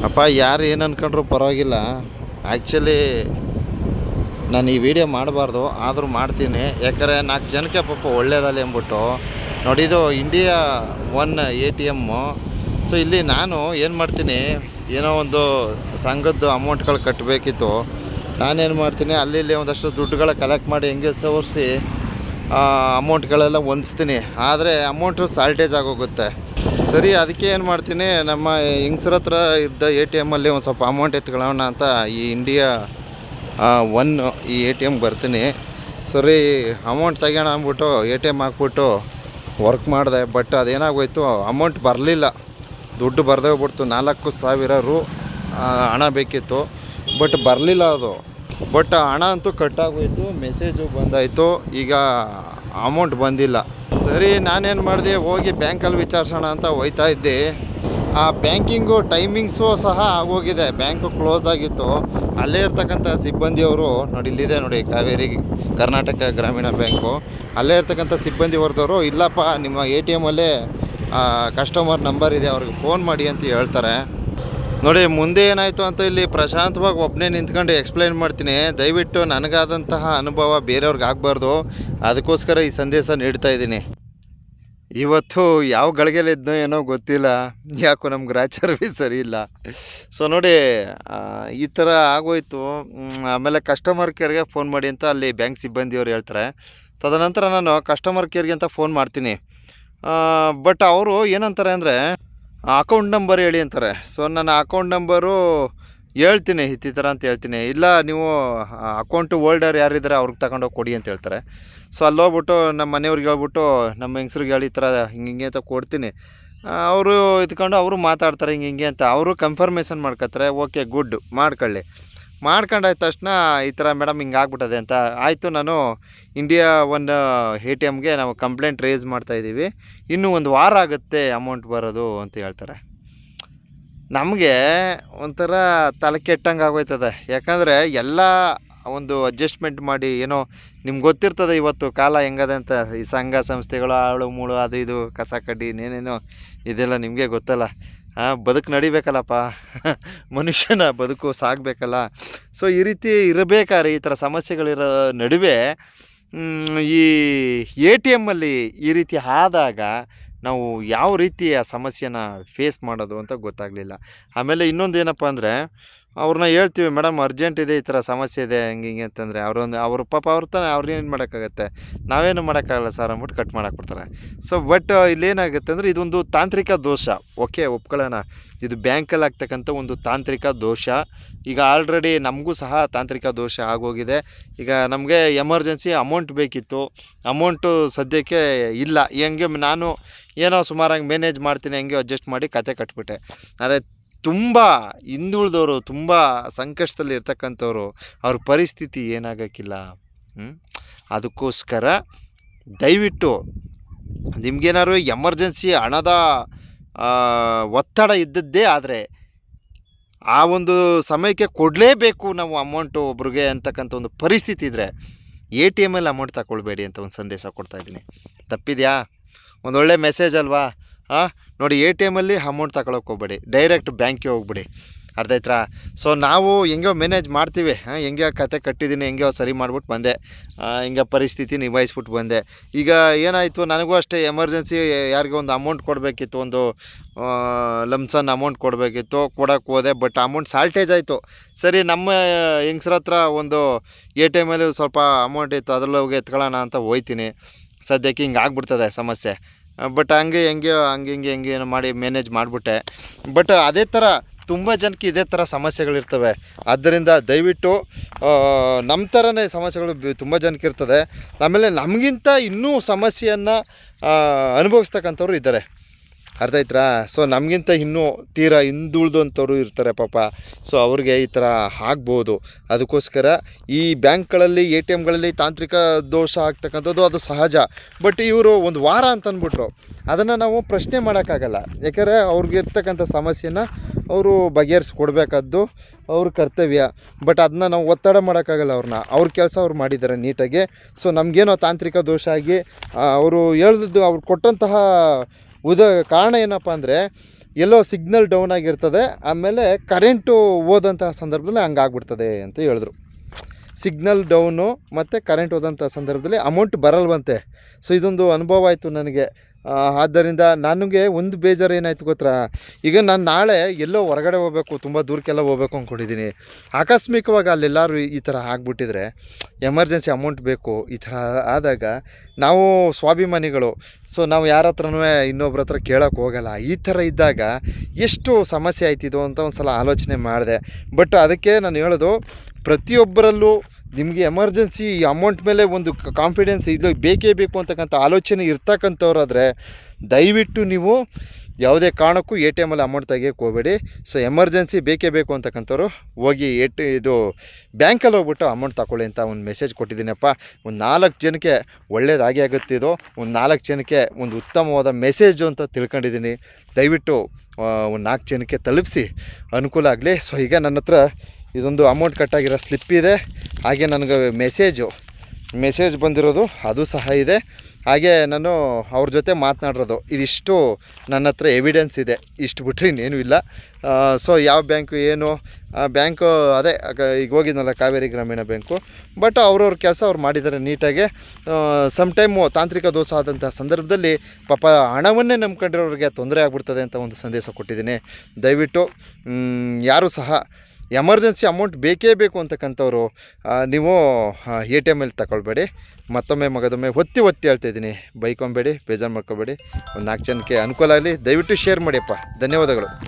ಅಪ್ಪ ಯಾರು ಏನು ಅಂದ್ಕೊಂಡ್ರು ಪರವಾಗಿಲ್ಲ. ಆ್ಯಕ್ಚುಲಿ ನಾನು ಈ ವಿಡಿಯೋ ಮಾಡಬಾರ್ದು, ಆದರೂ ಮಾಡ್ತೀನಿ. ಯಾಕಂದರೆ 4 ಜನಕ್ಕೆ ಪಾಪ ಒಳ್ಳೇದಲ್ಲ ಅಂದ್ಬಿಟ್ಟು ನೋಡಿದು ಇಂಡಿಯಾ ಒನ್ ATM. ಸೊ ಇಲ್ಲಿ ನಾನು ಏನು ಮಾಡ್ತೀನಿ, ಏನೋ ಒಂದು ಸಂಘದ್ದು ಅಮೌಂಟ್ಗಳು ಕಟ್ಟಬೇಕಿತ್ತು. ನಾನೇನು ಮಾಡ್ತೀನಿ, ಅಲ್ಲಿ ಒಂದಷ್ಟು ದುಡ್ಡುಗಳ ಕಲೆಕ್ಟ್ ಮಾಡಿ ಹೆಂಗೆ ಸವರಿಸಿ ಅಮೌಂಟ್ಗಳೆಲ್ಲ ಹೊಂದಿಸ್ತೀನಿ. ಆದರೆ ಅಮೌಂಟು ಸಾಲ್ಟೇಜ್ ಆಗೋಗುತ್ತೆ. ಸರಿ, ಅದಕ್ಕೆ ಏನು ಮಾಡ್ತೀನಿ, ನಮ್ಮ ಹೆಂಗಸ್ರ ಹತ್ರ ಇದ್ದ ATMಲ್ಲಿ ಒಂದು ಸ್ವಲ್ಪ ಅಮೌಂಟ್ ಎತ್ಕೊಳ್ಳೋಣ ಅಂತ ಈ ಇಂಡಿಯಾ ಒನ್ ಈ ATM ಬರ್ತೀನಿ. ಸರಿ, ಅಮೌಂಟ್ ತೆಗೋಣ ಅಂದ್ಬಿಟ್ಟು ATM ಹಾಕ್ಬಿಟ್ಟು ವರ್ಕ್ ಮಾಡಿದೆ. ಬಟ್ ಅದೇನಾಗೋಯ್ತು, ಅಮೌಂಟ್ ಬರಲಿಲ್ಲ, ದುಡ್ಡು ಬರದೇ ಹೋಗ್ಬಿಡ್ತು. 4,000 ರು ಹಣ ಬೇಕಿತ್ತು, ಬಟ್ ಬರಲಿಲ್ಲ ಅದು. ಬಟ್ ಹಣ ಅಂತೂ ಕಟ್ಟಾಗೋಯ್ತು, ಮೆಸೇಜು ಬಂದಾಯಿತು, ಈಗ ಅಮೌಂಟ್ ಬಂದಿಲ್ಲ. ಸರಿ, ನಾನೇನು ಮಾಡಿದೆ, ಹೋಗಿ ಬ್ಯಾಂಕಲ್ಲಿ ವಿಚಾರಿಸೋಣ ಅಂತ ಹೋಯ್ತಾ ಇದ್ದೆ. ಆ ಬ್ಯಾಂಕಿಂಗು ಟೈಮಿಂಗ್ಸು ಸಹ ಆಗೋಗಿದೆ, ಬ್ಯಾಂಕು ಕ್ಲೋಸ್ ಆಗಿತ್ತು. ಅಲ್ಲೇ ಇರ್ತಕ್ಕಂಥ ಸಿಬ್ಬಂದಿಯವರು ನೋಡಿ, ಇಲ್ಲಿದೆ ನೋಡಿ ಕಾವೇರಿ ಕರ್ನಾಟಕ ಗ್ರಾಮೀಣ ಬ್ಯಾಂಕು. ಅಲ್ಲೇ ಇರ್ತಕ್ಕಂಥ ಸಿಬ್ಬಂದಿ ವರ್ಗದವರು, ಇಲ್ಲಪ್ಪ ನಿಮ್ಮ ATMಲ್ಲೇ ಕಸ್ಟಮರ್ ನಂಬರ್ ಇದೆ, ಅವ್ರಿಗೆ ಫೋನ್ ಮಾಡಿ ಅಂತ ಹೇಳ್ತಾರೆ. ನೋಡಿ ಮುಂದೆ ಏನಾಯಿತು ಅಂತ ಇಲ್ಲಿ ಪ್ರಶಾಂತವಾಗಿ ಒಬ್ಬನೇ ನಿಂತ್ಕೊಂಡು ಎಕ್ಸ್ಪ್ಲೈನ್ ಮಾಡ್ತೀನಿ. ದಯವಿಟ್ಟು ನನಗಾದಂತಹ ಅನುಭವ ಬೇರೆಯವ್ರಿಗೆ ಆಗಬಾರ್ದು, ಅದಕ್ಕೋಸ್ಕರ ಈ ಸಂದೇಶ ನೀಡ್ತಾ ಇದ್ದೀನಿ. ಇವತ್ತು ಯಾವ ಗಳಿಗೆಲಿದ್ನೋ ಏನೋ ಗೊತ್ತಿಲ್ಲ, ಯಾಕೋ ನಮ್ಮ ಗ್ರಾಚಾರವೇ ಸರಿ ಇಲ್ಲ. ಸೊ ನೋಡಿ, ಈ ಥರ ಆಗೋಯ್ತು. ಆಮೇಲೆ ಕಸ್ಟಮರ್ ಕೇರ್ಗೆ ಫೋನ್ ಮಾಡಿ ಅಂತ ಅಲ್ಲಿ ಬ್ಯಾಂಕ್ ಸಿಬ್ಬಂದಿಯವರು ಹೇಳ್ತಾರೆ. ತದನಂತರ ನಾನು ಕಸ್ಟಮರ್ ಕೇರ್ಗೆ ಅಂತ ಫೋನ್ ಮಾಡ್ತೀನಿ. ಬಟ್ ಅವರು ಏನಂತಾರೆ ಅಂದರೆ, ಅಕೌಂಟ್ ನಂಬರ್ ಹೇಳಿ ಅಂತಾರೆ. ಸೊ ನನ್ನ ಅಕೌಂಟ್ ನಂಬರು ಹೇಳ್ತೀನಿ, ಈ ಥರ ಅಂತ ಹೇಳ್ತೀನಿ. ಇಲ್ಲ, ನೀವು ಅಕೌಂಟು ಹೋಲ್ಡರ್ ಯಾರಿದ್ದಾರೆ ಅವ್ರಿಗೆ ತಗೊಂಡೋಗಿ ಕೊಡಿ ಅಂತ ಹೇಳ್ತಾರೆ. ಸೊ ಅಲ್ಲಿ ಹೋಗ್ಬಿಟ್ಟು ನಮ್ಮ ಮನೆಯವ್ರಿಗೆ ಹೇಳ್ಬಿಟ್ಟು, ನಮ್ಮ ಹೆಂಗಸ್ರಿಗೆ ಹೇಳಿ ಈ ಥರ ಹಿಂಗೆ ಅಂತ ಕೊಡ್ತೀನಿ. ಅವರು ಇದ್ಕೊಂಡು ಅವರು ಮಾತಾಡ್ತಾರೆ ಹಿಂಗೆ ಅಂತ. ಅವರು ಕನ್ಫರ್ಮೇಷನ್ ಮಾಡ್ಕೊತಾರೆ. ಓಕೆ, ಗುಡ್, ಮಾಡ್ಕೊಳ್ಳಿ. ಮಾಡ್ಕೊಂಡಾಯ್ತು ತಕ್ಷಣ ಈ ಥರ ಮೇಡಮ್ ಹಿಂಗೆ ಆಗ್ಬಿಟ್ಟದೆ ಅಂತ ಆಯಿತು. ನಾನು ಇಂಡಿಯಾ ಒನ್ ATMಗೆ ನಾವು ಕಂಪ್ಲೇಂಟ್ ರೇಸ್ ಮಾಡ್ತಾಯಿದ್ದೀವಿ, ಇನ್ನೂ 1 ವಾರ ಆಗುತ್ತೆ ಅಮೌಂಟ್ ಬರೋದು ಅಂತ ಹೇಳ್ತಾರೆ. ನಮಗೆ ಒಂಥರ ತಲೆ ಕೆಟ್ಟಂಗೆ ಆಗೋಯ್ತದೆ. ಯಾಕಂದರೆ ಎಲ್ಲ ಒಂದು ಅಡ್ಜಸ್ಟ್ಮೆಂಟ್ ಮಾಡಿ, ಏನೋ ನಿಮ್ಗೆ ಗೊತ್ತಿರ್ತದೆ ಇವತ್ತು ಕಾಲ ಹೆಂಗದೆ ಅಂತ. ಈ ಸಂಘ ಸಂಸ್ಥೆಗಳು ಆಳು ಮೂಳು ಅದು ಇದು ಕಸ ಕಡ್ಡಿ ಇನ್ನೇನೇನೋ ಇದೆಲ್ಲ ನಿಮಗೆ ಗೊತ್ತಲ್ಲ. ಬದುಕು ನಡಿಬೇಕಲ್ಲಪ್ಪ, ಮನುಷ್ಯನ ಬದುಕು ಸಾಗಬೇಕಲ್ಲ. ಸೊ ಈ ರೀತಿ ಇರಬೇಕಾದ್ರೆ, ಈ ಥರ ಸಮಸ್ಯೆಗಳಿರೋ ನಡುವೆ ಈ ATMಲ್ಲಿ ಈ ರೀತಿ ಆದಾಗ ನಾವು ಯಾವ ರೀತಿಯ ಸಮಸ್ಯೆನ ಫೇಸ್ ಮಾಡೋದು ಅಂತ ಗೊತ್ತಾಗಲಿಲ್ಲ. ಆಮೇಲೆ ಇನ್ನೊಂದು ಏನಪ್ಪ ಅಂದರೆ, ಅವ್ರನ್ನ ಹೇಳ್ತೀವಿ, ಮೇಡಮ್ ಅರ್ಜೆಂಟ್ ಇದೆ, ಈ ಥರ ಸಮಸ್ಯೆ ಇದೆ ಹಿಂಗೆ ಅಂತಂದರೆ ಅವ್ರ ಪಾಪ ಅವ್ರೇನು ಮಾಡೋಕ್ಕಾಗತ್ತೆ, ನಾವೇನು ಮಾಡೋಕ್ಕಾಗಲ್ಲ ಸರ್ ಅಂದ್ಬಿಟ್ಟು ಕಟ್ ಮಾಡಾಕ್ಬಿಡ್ತಾರೆ. ಸೊ ಬಟ್ ಇಲ್ಲೇನಾಗುತ್ತೆ ಅಂದರೆ, ಇದೊಂದು ತಾಂತ್ರಿಕ ದೋಷ. ಓಕೆ, ಒಪ್ಕೊಳ್ಳೋಣ, ಇದು ಬ್ಯಾಂಕಲ್ಲಿ ಆಗ್ತಕ್ಕಂಥ ಒಂದು ತಾಂತ್ರಿಕ ದೋಷ. ಈಗ ಆಲ್ರೆಡಿ ನಮಗೂ ಸಹ ತಾಂತ್ರಿಕ ದೋಷ ಆಗೋಗಿದೆ. ಈಗ ನಮಗೆ ಎಮರ್ಜೆನ್ಸಿ ಅಮೌಂಟ್ ಬೇಕಿತ್ತು, ಅಮೌಂಟು ಸದ್ಯಕ್ಕೆ ಇಲ್ಲ. ಹೆಂಗೆ ನಾನು ಏನೋ ಸುಮಾರಾಗಿ ಮ್ಯಾನೇಜ್ ಮಾಡ್ತೀನಿ, ಹೆಂಗೆ ಅಡ್ಜಸ್ಟ್ ಮಾಡಿ ಕತೆ ಕಟ್ಬಿಟ್ಟೆ. ಆದರೆ ತುಂಬ ಹಿಂದುಳಿದವರು, ತುಂಬ ಸಂಕಷ್ಟದಲ್ಲಿ ಇರ್ತಕ್ಕಂಥವ್ರು, ಅವ್ರ ಪರಿಸ್ಥಿತಿ ಏನಾಗೋಕ್ಕಿಲ್ಲ. ಅದಕ್ಕೋಸ್ಕರ ದಯವಿಟ್ಟು ನಿಮಗೇನಾದ್ರು ಎಮರ್ಜೆನ್ಸಿ ಹಣದ ಒತ್ತಡ ಇದ್ದದ್ದೇ ಆದರೆ, ಆ ಒಂದು ಸಮಯಕ್ಕೆ ಕೊಡಲೇಬೇಕು ನಾವು ಅಮೌಂಟು ಒಬ್ರಿಗೆ ಅಂತಕ್ಕಂಥ ಒಂದು ಪರಿಸ್ಥಿತಿ ಇದ್ದರೆ ATMಲ್ಲಿ ಅಮೌಂಟ್ ತಗೊಳ್ಬೇಡಿ ಅಂತ ಒಂದು ಸಂದೇಶ ಕೊಡ್ತಾಯಿದ್ದೀನಿ. ತಪ್ಪಿದೆಯಾ? ಒಂದೊಳ್ಳೆ ಮೆಸೇಜ್ ಅಲ್ವಾ? ನೋಡಿ, ATMಲ್ಲಿ ಅಮೌಂಟ್ ತಗೊಳಕ್ಕೆ ಹೋಗ್ಬೇಡಿ, ಡೈರೆಕ್ಟ್ ಬ್ಯಾಂಕಿಗೆ ಹೋಗ್ಬಿಡಿ. ಅರ್ಥ ಆಯ್ತಾ? ಸೊ ನಾವು ಹೆಂಗೋ ಮ್ಯಾನೇಜ್ ಮಾಡ್ತೀವಿ, ಹೆಂಗೆ ಕತೆ ಕಟ್ಟಿದ್ದೀನಿ, ಹೆಂಗೋ ಸರಿ ಮಾಡ್ಬಿಟ್ಟು ಬಂದೆ, ಹಿಂಗೆ ಪರಿಸ್ಥಿತಿ ನಿಭಾಯಿಸ್ಬಿಟ್ಟು ಬಂದೆ. ಈಗ ಏನಾಯಿತು, ನನಗೂ ಅಷ್ಟೇ ಎಮರ್ಜೆನ್ಸಿ ಯಾರಿಗೂ ಒಂದು ಅಮೌಂಟ್ ಕೊಡಬೇಕಿತ್ತು, ಒಂದು ಲಮ್ಸನ್ ಅಮೌಂಟ್ ಕೊಡಬೇಕಿತ್ತು, ಕೊಡೋಕ್ಕೆ ಹೋದೆ. ಬಟ್ ಅಮೌಂಟ್ ಸಾಲ್ಟೇಜ್ ಆಯಿತು. ಸರಿ, ನಮ್ಮ ಹೆಂಗಸ್ರ ಹತ್ರ ಒಂದು ATMಲ್ಲಿ ಸ್ವಲ್ಪ ಅಮೌಂಟ್ ಇತ್ತು, ಅದರಲ್ಲಿ ಹೋಗಿ ಎತ್ಕೊಳ್ಳೋಣ ಅಂತ ಹೋಯ್ತೀನಿ. ಸದ್ಯಕ್ಕೆ ಹಿಂಗೆ ಆಗ್ಬಿಡ್ತದೆ ಸಮಸ್ಯೆ. ಬಟ್ ಹಂಗೆ ಹಿಂಗೆ ಏನೋ ಮಾಡಿ ಮ್ಯಾನೇಜ್ ಮಾಡಿಬಿಟ್ಟೆ. ಬಟ್ ಅದೇ ಥರ ತುಂಬ ಜನಕ್ಕೆ ಇದೇ ಥರ ಸಮಸ್ಯೆಗಳಿರ್ತವೆ. ಆದ್ದರಿಂದ ದಯವಿಟ್ಟು ನಮ್ಮ ಥರನೇ ಸಮಸ್ಯೆಗಳು ತುಂಬ ಜನಕ್ಕೆ ಇರ್ತದೆ. ಆಮೇಲೆ ನಮಗಿಂತ ಇನ್ನೂ ಸಮಸ್ಯೆಯನ್ನು ಅನುಭವಿಸ್ತಕ್ಕಂಥವ್ರು ಇದ್ದಾರೆ. ಅರ್ಥ ಆಯ್ತಾ? ಸೊ ನಮಗಿಂತ ಇನ್ನೂ ತೀರಾ ಹಿಂದುಳಿದಂಥವ್ರು ಇರ್ತಾರೆ ಪಾಪ. ಸೊ ಅವ್ರಿಗೆ ಈ ಥರ ಆಗ್ಬೋದು. ಅದಕ್ಕೋಸ್ಕರ ಈ ಬ್ಯಾಂಕ್ಗಳಲ್ಲಿ ATMಗಳಲ್ಲಿ ತಾಂತ್ರಿಕ ದೋಷ ಆಗ್ತಕ್ಕಂಥದ್ದು ಅದು ಸಹಜ. ಬಟ್ ಇವರು 1 ವಾರ ಅಂತಂದ್ಬಿಟ್ರು, ಅದನ್ನು ನಾವು ಪ್ರಶ್ನೆ ಮಾಡೋಕ್ಕಾಗಲ್ಲ. ಯಾಕಂದರೆ ಅವ್ರಿಗೆ ಇರ್ತಕ್ಕಂಥ ಸಮಸ್ಯೆನ ಅವರು ಬಗೆಹರಿಸ್ಕೊಡ್ಬೇಕಾದ್ದು ಅವ್ರ ಕರ್ತವ್ಯ. ಬಟ್ ಅದನ್ನ ನಾವು ಒತ್ತಡ ಮಾಡೋಕ್ಕಾಗಲ್ಲ ಅವ್ರನ್ನ. ಅವ್ರ ಕೆಲಸ ಅವ್ರು ಮಾಡಿದ್ದಾರೆ ನೀಟಾಗಿ. ಸೊ ನಮಗೇನೋ ತಾಂತ್ರಿಕ ದೋಷ ಆಗಿ ಅವರು ಹೇಳಿದ್ದು, ಅವ್ರು ಕೊಟ್ಟಂತಹ ಕಾರಣ ಏನಪ್ಪ ಅಂದರೆ, ಎಲ್ಲೋ ಸಿಗ್ನಲ್ ಡೌನ್ ಆಗಿರ್ತದೆ, ಆಮೇಲೆ ಕರೆಂಟು ಹೋದಂತಹ ಸಂದರ್ಭದಲ್ಲಿ ಹಂಗಾಗ್ಬಿಡ್ತದೆ ಅಂತ ಹೇಳಿದ್ರು. ಸಿಗ್ನಲ್ ಡೌನು ಮತ್ತು ಕರೆಂಟ್ ಹೋದಂಥ ಸಂದರ್ಭದಲ್ಲಿ ಅಮೌಂಟ್ ಬರಲ್ವಂತೆ. ಸೊ ಇದೊಂದು ಅನುಭವ ಆಯಿತು ನನಗೆ. ಆದ್ದರಿಂದ ನನಗೆ ಒಂದು ಬೇಜಾರು ಏನಾಯಿತು ಗೊತ್ತಾ, ಈಗ ನಾನು ನಾಳೆ ಎಲ್ಲೋ ಹೊರಗಡೆ ಹೋಗಬೇಕು, ತುಂಬ ದೂರಕ್ಕೆಲ್ಲ ಹೋಗ್ಬೇಕು ಅಂದ್ಕೊಂಡಿದ್ದೀನಿ. ಆಕಸ್ಮಿಕವಾಗಿ ಅಲ್ಲೆಲ್ಲರೂ ಈ ಥರ ಆಗಿಬಿಟ್ಟಿದ್ರೆ, ಎಮರ್ಜೆನ್ಸಿ ಅಮೌಂಟ್ ಬೇಕು, ಈ ಥರ ಆದಾಗ ನಾವು ಸ್ವಾಭಿಮಾನಿಗಳು. ಸೊ ನಾವು ಯಾರ ಹತ್ರನೂ ಇನ್ನೊಬ್ರ ಹತ್ರ ಕೇಳೋಕ್ಕೆ ಹೋಗಲ್ಲ. ಈ ಥರ ಇದ್ದಾಗ ಎಷ್ಟು ಸಮಸ್ಯೆ ಆಯ್ತಿದ್ದು ಅಂತ ಒಂದು ಸಲ ಆಲೋಚನೆ ಮಾಡಿದೆ. ಬಟ್ ಅದಕ್ಕೆ ನಾನು ಹೇಳೋದು, ಪ್ರತಿಯೊಬ್ಬರಲ್ಲೂ ನಿಮಗೆ ಎಮರ್ಜೆನ್ಸಿ ಅಮೌಂಟ್ ಮೇಲೆ ಒಂದು ಕಾನ್ಫಿಡೆನ್ಸ್ ಇದು ಬೇಕೇ ಬೇಕು ಅಂತಕ್ಕಂಥ ಆಲೋಚನೆ ಇರ್ತಕ್ಕಂಥವ್ರಾದರೆ ದಯವಿಟ್ಟು ನೀವು ಯಾವುದೇ ಕಾರಣಕ್ಕೂ ಎ ಟಿ ಎಮಲ್ಲಿ ಅಮೌಂಟ್ ತೆಗಿಯೋಕ್ಕೆ ಹೋಗಬೇಡಿ. ಸೊ ಎಮರ್ಜೆನ್ಸಿ ಬೇಕೇ ಬೇಕು ಅಂತಕ್ಕಂಥವ್ರು ಹೋಗಿ ಇದು ಬ್ಯಾಂಕಲ್ಲಿ ಹೋಗ್ಬಿಟ್ಟು ಅಮೌಂಟ್ ತಗೊಳ್ಳಿ ಅಂತ ಒಂದು ಮೆಸೇಜ್ ಕೊಟ್ಟಿದ್ದೀನಪ್ಪ. ಒಂದು 4 ಜನಕ್ಕೆ ಒಳ್ಳೇದಾಗಿ ಆಗುತ್ತಿದ್ದು, ಒಂದು 4 ಜನಕ್ಕೆ ಒಂದು ಉತ್ತಮವಾದ ಮೆಸೇಜು ಅಂತ ತಿಳ್ಕೊಂಡಿದ್ದೀನಿ. ದಯವಿಟ್ಟು ಒಂದು 4 ಜನಕ್ಕೆ ತಲುಪಿಸಿ ಅನುಕೂಲ ಆಗಲಿ. ಸೊ ಈಗ ನನ್ನ ಹತ್ರ ಇದೊಂದು ಅಮೌಂಟ್ ಕಟ್ಟಾಗಿರೋ ಸ್ಲಿಪ್ ಇದೆ, ಹಾಗೆ ನನಗೆ ಮೆಸೇಜ್ ಬಂದಿರೋದು ಅದು ಸಹ ಇದೆ. ಹಾಗೆ ನಾನು ಅವ್ರ ಜೊತೆ ಮಾತನಾಡಿರೋದು ಇದಿಷ್ಟು ನನ್ನ ಹತ್ರ ಎವಿಡೆನ್ಸ್ ಇದೆ. ಇಷ್ಟು ಬಿಟ್ಟರೆ ಇನ್ನೇನು ಇಲ್ಲ. ಸೊ ಯಾವ ಬ್ಯಾಂಕು ಏನು ಬ್ಯಾಂಕು ಅದೇ ಈಗ ಹೋಗಿದ್ನಲ್ಲ ಕಾವೇರಿ ಗ್ರಾಮೀಣ ಬ್ಯಾಂಕು. ಬಟ್ ಅವ್ರವ್ರ ಕೆಲಸ ಅವ್ರು ಮಾಡಿದ್ದಾರೆ ನೀಟಾಗಿ. ಸಮ್ಟೈಮು ತಾಂತ್ರಿಕ ದೋಷ ಆದಂಥ ಸಂದರ್ಭದಲ್ಲಿ ಪಾಪ ಹಣವನ್ನೇ ನಂಬ್ಕೊಂಡಿರೋರಿಗೆ ತೊಂದರೆ ಆಗ್ಬಿಡ್ತದೆ ಅಂತ ಒಂದು ಸಂದೇಶ ಕೊಟ್ಟಿದ್ದೀನಿ. ದಯವಿಟ್ಟು ಯಾರೂ ಸಹ ಎಮರ್ಜೆನ್ಸಿ ಅಮೌಂಟ್ ಬೇಕೇ ಬೇಕು ಅಂತಕ್ಕಂಥವ್ರು ನೀವು ಎ ಟಿ ಎಮಲ್ಲಿ ತಗೊಳ್ಬೇಡಿ. ಮಗದೊಮ್ಮೆ ಒತ್ತಿ ಹೇಳ್ತಾಯಿದ್ದೀನಿ, ಬೈಕೊಂಬೇಡಿ, ಬೇಜಾರು ಮಾಡ್ಕೊಬೇಡಿ. ಒಂದು 4 ಜನಕ್ಕೆ ಅನುಕೂಲ ಆಗಲಿ. ದಯವಿಟ್ಟು ಶೇರ್ ಮಾಡಿಯಪ್ಪ. ಧನ್ಯವಾದಗಳು.